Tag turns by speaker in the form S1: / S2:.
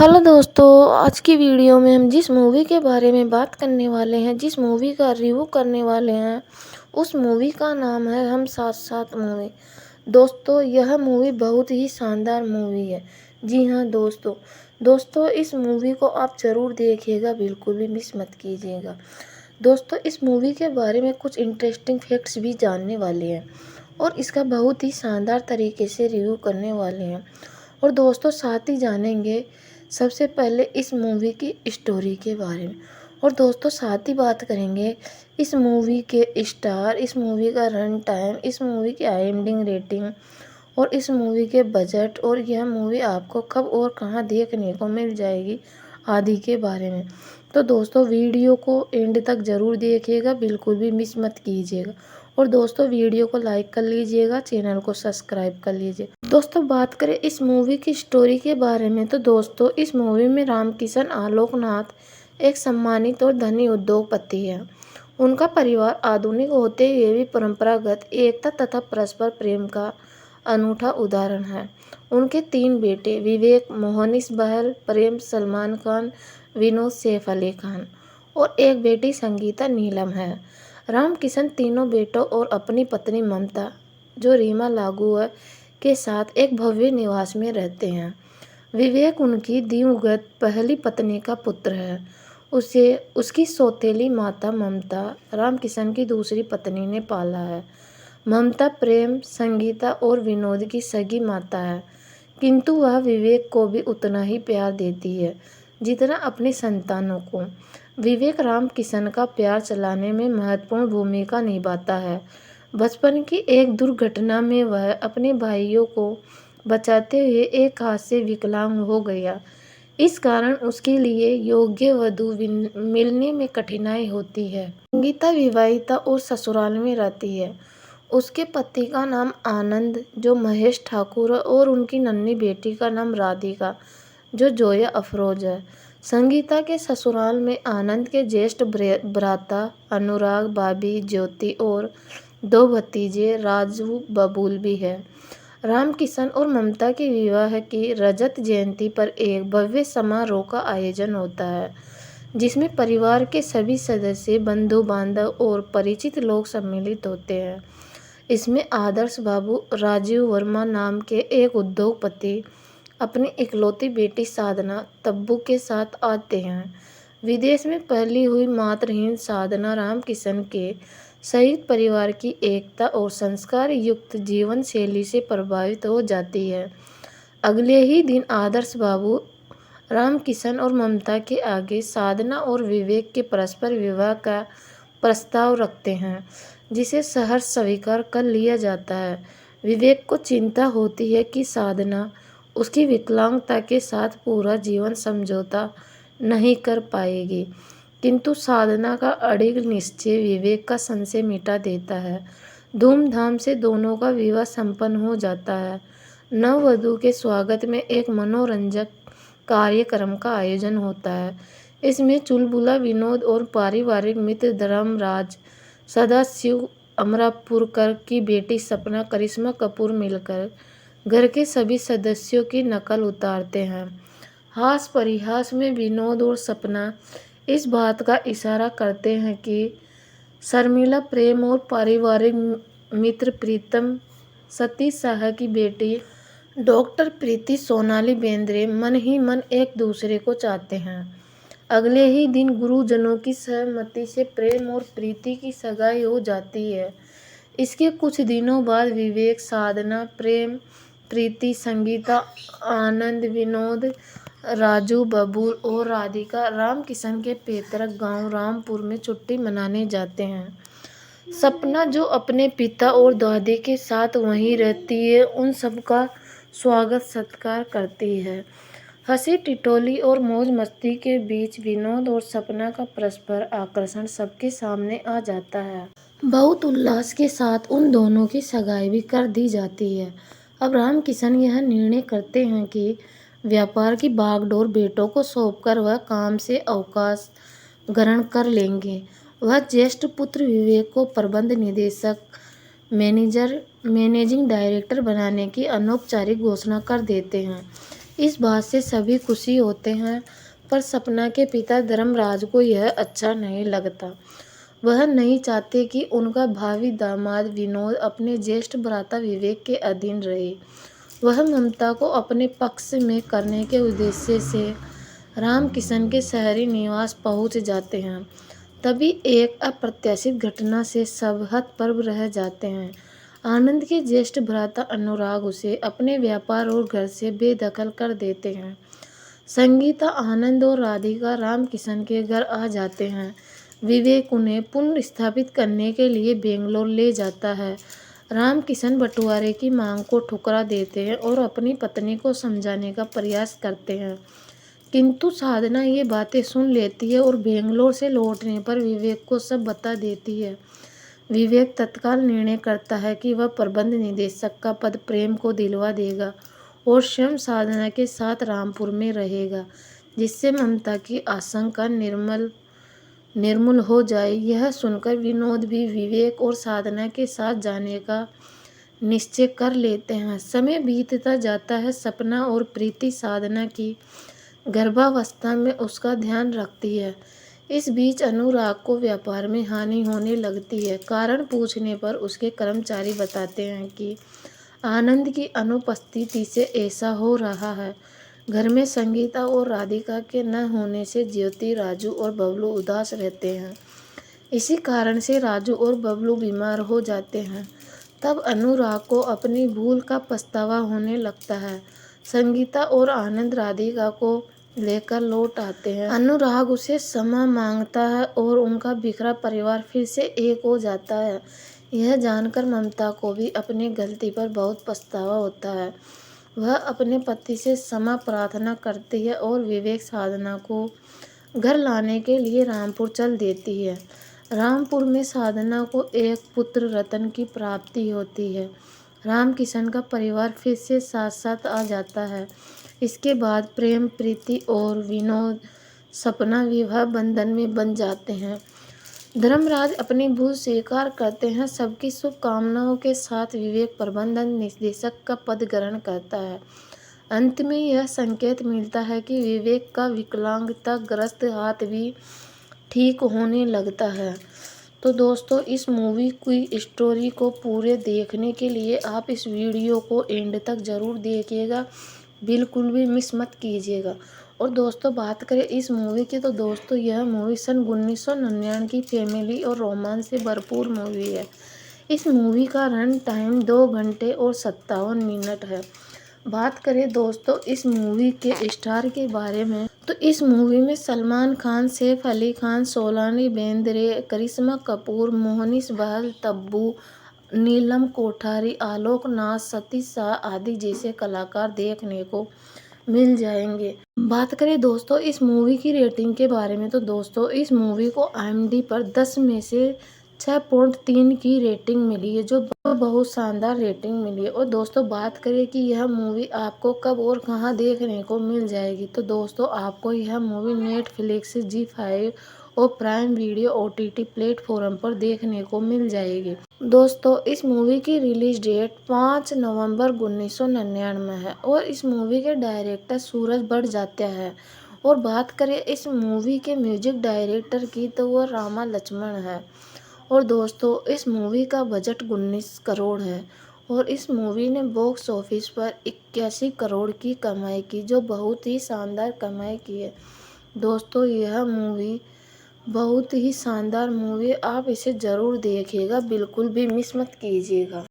S1: Hello दोस्तों, आज की वीडियो में हम जिस मूवी के बारे में बात करने वाले हैं, जिस मूवी का रिव्यू करने वाले हैं, उस मूवी का नाम है हम साथ साथ मूवी। दोस्तों, यह मूवी बहुत ही शानदार मूवी है। जी हाँ दोस्तों इस मूवी को आप ज़रूर देखिएगा, बिल्कुल भी मिस मत कीजिएगा। दोस्तों, इस मूवी के बारे में कुछ इंटरेस्टिंग फैक्ट्स भी जानने वाले हैं और इसका बहुत ही शानदार तरीके से रिव्यू करने वाले हैं। और दोस्तों, साथ ही जानेंगे सबसे पहले इस मूवी की स्टोरी के बारे में। और दोस्तों, साथ ही बात करेंगे इस मूवी के स्टार, इस मूवी का रन टाइम, इस मूवी की IMDb रेटिंग और इस मूवी के बजट, और यह मूवी आपको कब और कहां देखने को मिल जाएगी आदि के बारे में। तो दोस्तों, वीडियो को एंड तक ज़रूर देखिएगा, बिल्कुल भी मिस मत कीजिएगा। और दोस्तों, वीडियो को लाइक कर लीजिएगा, चैनल को सब्सक्राइब कर लीजिए। दोस्तों, बात करें इस मूवी की स्टोरी के बारे में, तो दोस्तों इस मूवी में रामकिशन आलोकनाथ एक सम्मानित और धनी उद्योगपति है। उनका परिवार आधुनिक होते हुए भी परंपरागत एकता तथा परस्पर प्रेम का अनूठा उदाहरण है। उनके 3 बेटे विवेक, मोहनीश बहल, प्रेम सलमान खान, विनोद सैफ अली खान और एक बेटी संगीता नीलम है। रामकिशन तीनों बेटों और अपनी पत्नी ममता, जो रीमा लागू है, के साथ एक भव्य निवास में रहते हैं। विवेक उनकी दिवंगत पहली पत्नी का पुत्र है। उसे उसकी सौतेली माता ममता रामकिशन की दूसरी पत्नी ने पाला है। ममता प्रेम, संगीता और विनोद की सगी माता है, किंतु वह विवेक को भी उतना ही प्यार देती है जितना अपनी संतानों को। विवेक रामकिशन का प्यार चलाने में महत्वपूर्ण भूमिका निभाता है। बचपन की एक दुर्घटना में वह अपने भाइयों को बचाते हुए एक हाथ से विकलांग हो गया। इस कारण उसके लिए योग्य वधू मिलने में कठिनाई होती है। संगीता विवाहिता और ससुराल में रहती है। उसके पति का नाम आनंद, जो महेश ठाकुर है, और उनकी नन्ही बेटी का नाम राधिका, जो जोया अफरोज है। संगीता के ससुराल में आनंद के ज्येष्ठ भ्राता अनुराग, भाभी ज्योति और 2 भतीजे राजू बबूल भी है। रामकिशन और ममता के विवाह की रजत जयंती पर एक भव्य समारोह का आयोजन होता है, जिसमें परिवार के सभी सदस्य, बंधु बांधव और परिचित लोग सम्मिलित होते हैं। इसमें आदर्श बाबू राजीव वर्मा नाम के एक उद्योगपति अपनी इकलौती बेटी साधना तब्बू के साथ आते हैं। विदेश में पली हुई मातृहीन साधना रामकिशन के संयुक्त परिवार की एकता और संस्कार युक्त जीवन शैली से प्रभावित हो जाती है। अगले ही दिन आदर्श बाबू रामकिशन और ममता के आगे साधना और विवेक के परस्पर विवाह का प्रस्ताव रखते हैं, जिसे सहर्ष स्वीकार कर लिया जाता है। विवेक को चिंता होती है कि साधना उसकी विकलांगता के साथ पूरा जीवन समझौता नहीं कर पाएगी, किंतु साधना का अड़िग निश्चय विवेक का संशय मिटा देता है। धूमधाम से दोनों का विवाह संपन्न हो जाता है। नववधू के स्वागत में एक मनोरंजक कार्यक्रम का आयोजन होता है। इसमें चुलबुला विनोद और पारिवारिक मित्र धर्मराज, सदाशिव अमरापुरकर की बेटी सपना, करिश्मा कपूर मिलकर घर के सभी सदस्यों की नकल उतारते हैं। हास परिहास में विनोद और सपना इस बात का इशारा करते हैं कि शर्मिला प्रेम और पारिवारिक मित्र प्रीतम सतीश शाह की बेटी डॉक्टर प्रीति सोनाली बेंद्रे मन ही मन एक दूसरे को चाहते हैं। अगले ही दिन गुरुजनों की सहमति से प्रेम और प्रीति की सगाई हो जाती है। इसके कुछ दिनों बाद विवेक, साधना, प्रेम, प्रीति, संगीता, आनंद, विनोद, राजू बबूल और राधिका रामकिशन के पैतृक गांव रामपुर में छुट्टी मनाने जाते हैं। सपना, जो अपने पिता और दादी के साथ वहीं रहती है, उन सबका स्वागत सत्कार करती है। हंसी टिटोली और मौज मस्ती के बीच विनोद और सपना का परस्पर आकर्षण सबके सामने आ जाता है। बहुत उल्लास के साथ उन दोनों की सगाई भी कर दी जाती है। अब रामकिशन यह निर्णय करते हैं कि व्यापार की भागदौड़ बेटों को सौंपकर वह काम से अवकाश ग्रहण कर लेंगे। वह ज्येष्ठ पुत्र विवेक को प्रबंध निदेशक, मैनेजिंग डायरेक्टर बनाने की अनौपचारिक घोषणा कर देते हैं। इस बात से सभी खुशी होते हैं, पर सपना के पिता धर्मराज को यह अच्छा नहीं लगता। वह नहीं चाहते कि उनका भावी दामाद विनोद अपने ज्येष्ठ भ्राता विवेक के अधीन रहे। वह ममता को अपने पक्ष में करने के उद्देश्य से रामकिशन के शहरी निवास पहुंच जाते हैं। तभी एक अप्रत्याशित घटना से सब हतप्रभ रह जाते हैं। आनंद के ज्येष्ठ भ्राता अनुराग उसे अपने व्यापार और घर से बेदखल कर देते हैं। संगीता, आनंद और राधिका रामकिशन के घर आ जाते हैं। विवेक उन्हें पुनर्स्थापित करने के लिए बेंगलोर ले जाता है। रामकिशन बंटवारे की मांग को ठुकरा देते हैं और अपनी पत्नी को समझाने का प्रयास करते हैं, किंतु साधना ये बातें सुन लेती है और बेंगलोर से लौटने पर विवेक को सब बता देती है। विवेक तत्काल निर्णय करता है कि वह प्रबंध निदेशक का पद प्रेम को दिलवा देगा और स्वयं साधना के साथ रामपुर में रहेगा, जिससे ममता की आशंका निर्मूल हो जाए। यह सुनकर विनोद भी विवेक और साधना के साथ जाने का निश्चय कर लेते हैं। समय बीतता जाता है। सपना और प्रीति साधना की गर्भावस्था में उसका ध्यान रखती है। इस बीच अनुराग को व्यापार में हानि होने लगती है। कारण पूछने पर उसके कर्मचारी बताते हैं कि आनंद की अनुपस्थिति से ऐसा हो रहा है। घर में संगीता और राधिका के न होने से ज्योति, राजू और बबलू उदास रहते हैं। इसी कारण से राजू और बबलू बीमार हो जाते हैं। तब अनुराग को अपनी भूल का पछतावा होने लगता है। संगीता और आनंद राधिका को लेकर लौट आते हैं। अनुराग उसे क्षमा मांगता है और उनका बिखरा परिवार फिर से एक हो जाता है। यह जानकर ममता को भी अपनी गलती पर बहुत पछतावा होता है। वह अपने पति से क्षमा प्रार्थना करती है और विवेक साधना को घर लाने के लिए रामपुर चल देती है। रामपुर में साधना को एक पुत्र रतन की प्राप्ति होती है। रामकिशन का परिवार फिर से साथ साथ आ जाता है। इसके बाद प्रेम, प्रीति और विनोद सपना विवाह बंधन में बन जाते हैं। धर्मराज अपनी भूल स्वीकार करते हैं। सबकी शुभकामनाओं के साथ विवेक प्रबंधन निदेशक का पद ग्रहण करता है। अंत में यह संकेत मिलता है कि विवेक का विकलांगता ग्रस्त हाथ भी ठीक होने लगता है। तो दोस्तों, इस मूवी की स्टोरी को पूरे देखने के लिए आप इस वीडियो को एंड तक ज़रूर देखिएगा, बिल्कुल भी मिस मत कीजिएगा। और दोस्तों, बात करें इस मूवी की, तो दोस्तों यह मूवी सन 1999 की फैमिली और रोमांस से भरपूर मूवी है। इस मूवी का रन टाइम 2 घंटे और 57 मिनट है। बात करें दोस्तों इस मूवी के स्टार के बारे में, तो इस मूवी में सलमान खान, सैफ अली खान, सोनाली बेंद्रे, करिश्मा कपूर, मोहनीश बहल, तब्बू, नीलम कोठारी, आलोक नाथ, सतीश शाह आदि जैसे कलाकार देखने को मिल जाएंगे। बात करें दोस्तों इस मूवी की रेटिंग के बारे में, तो दोस्तों इस मूवी को IMDb पर 10 में से 6.3 की रेटिंग मिली है, जो बहुत शानदार रेटिंग मिली है। और दोस्तों, बात करें कि यह मूवी आपको कब और कहां देखने को मिल जाएगी, तो दोस्तों आपको यह मूवी नेटफ्लिक्स, ZEE5 और प्राइम वीडियो OTT प्लेटफॉर्म पर देखने को मिल जाएगी। दोस्तों, इस मूवी की रिलीज डेट 5 नवंबर 1999 है और इस मूवी के डायरेक्टर सूरज बड़जात्या है। और बात करें इस मूवी के म्यूजिक डायरेक्टर की, तो वो रामा लक्ष्मण है। और दोस्तों, इस मूवी का बजट 19 करोड़ है और इस मूवी ने बॉक्स ऑफिस पर 81 करोड़ की कमाई की, जो बहुत ही शानदार कमाई की है। दोस्तों, यह मूवी बहुत ही शानदार मूवी, आप इसे ज़रूर देखिएगा, बिल्कुल भी मिस मत कीजिएगा।